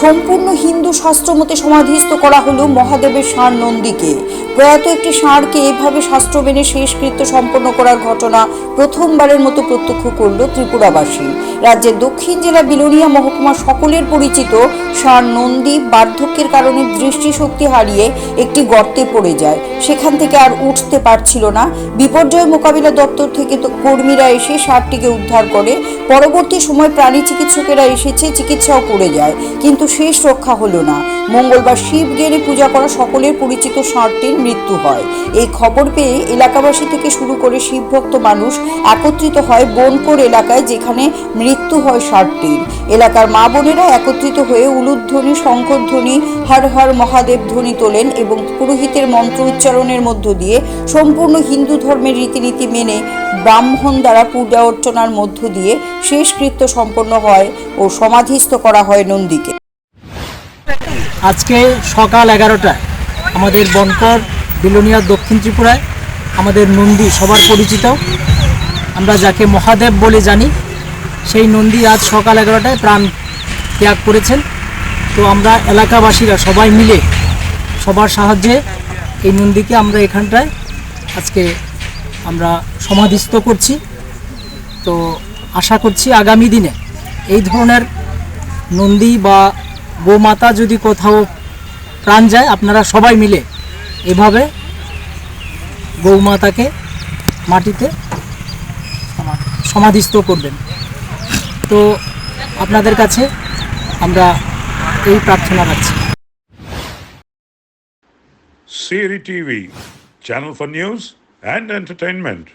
সম্পূর্ণ হিন্দু শাস্ত্রমতে সমাধিস্থ করা হলো মহাদেবের ষাঁড় নন্দীকে। প্রয়াত একটি ষাঁড়কে এভাবে শাস্ত্র মেনে শেষকৃত্য সম্পন্ন করার ঘটনা প্রথমবারের মতো প্রত্যক্ষ করল ত্রিপুরাবাসী। রাজ্যের দক্ষিণ জেলা বিলোনিয়া মহকুমা সকলের পরিচিত ষাঁড় নন্দী বার্ধক্যের কারণে দৃষ্টিশক্তি হারিয়ে একটি গর্তে পড়ে যায়। সেখান থেকে আর উঠতে পারছিল না। বিপর্যয় মোকাবিলা দপ্তর থেকে কর্মীরা এসে ষাঁড়টিকে উদ্ধার করে। পরবর্তী সময় প্রাণী চিকিৎসকেরা এসেছে, চিকিৎসাও করে যায়, কিন্তু শেষ রক্ষা হলো না। মঙ্গলবার শিবগেরে পূজা করা সকলের পরিচিত ষাঁড়টির মৃত্যু হয়। এই খবর পেয়ে এলাকাবাসী থেকে শুরু করে শিবভক্ত মানুষ একত্রিত হয় বনকোর এলাকায়, যেখানে মৃত্যু হয় ষাঁড়টির। এলাকার মা বোনেরা একত্রিত হয়ে উলুধ্বনি, শঙ্খধ্বনি, হর হর মহাদেব ধ্বনি তোলেন এবং পুরোহিতের মন্ত্র উচ্চারণের মধ্য দিয়ে সম্পূর্ণ হিন্দু ধর্মের রীতিনীতি মেনে ব্রাহ্মণ দ্বারা পূজা অর্চনার মধ্য দিয়ে শেষকৃত্য সম্পন্ন হয় ও সমাধিস্থ করা হয় নন্দীকে। আজকে সকাল 11টায় আমাদের বনকর বিলোনিয়া দক্ষিণ ত্রিপুরায় আমাদের নন্দী সবার পরিচিত, আমরা যাকে মহাদেব বলে জানি, সেই নন্দী আজ সকাল 11টায় প্রাণ ত্যাগ করেছেন। তো আমরা এলাকাবাসীরা সবাই মিলে সবার সাহায্যে এই নন্দীকে আমরা এখানটায় আজকে আমরা সমাধিস্থ করছি। তো আশা করছি আগামী দিনে এই ধরনের নন্দী বা গোমাতা যদি কোথাও প্রাণ যায়, আপনারা সবাই মিলে এভাবে গৌমাতাকে মাটিতে সমাধিস্থ করবেন। তো আপনাদের কাছে আমরা এই প্রার্থনা রাখছি। CRI TV, channel for news and entertainment.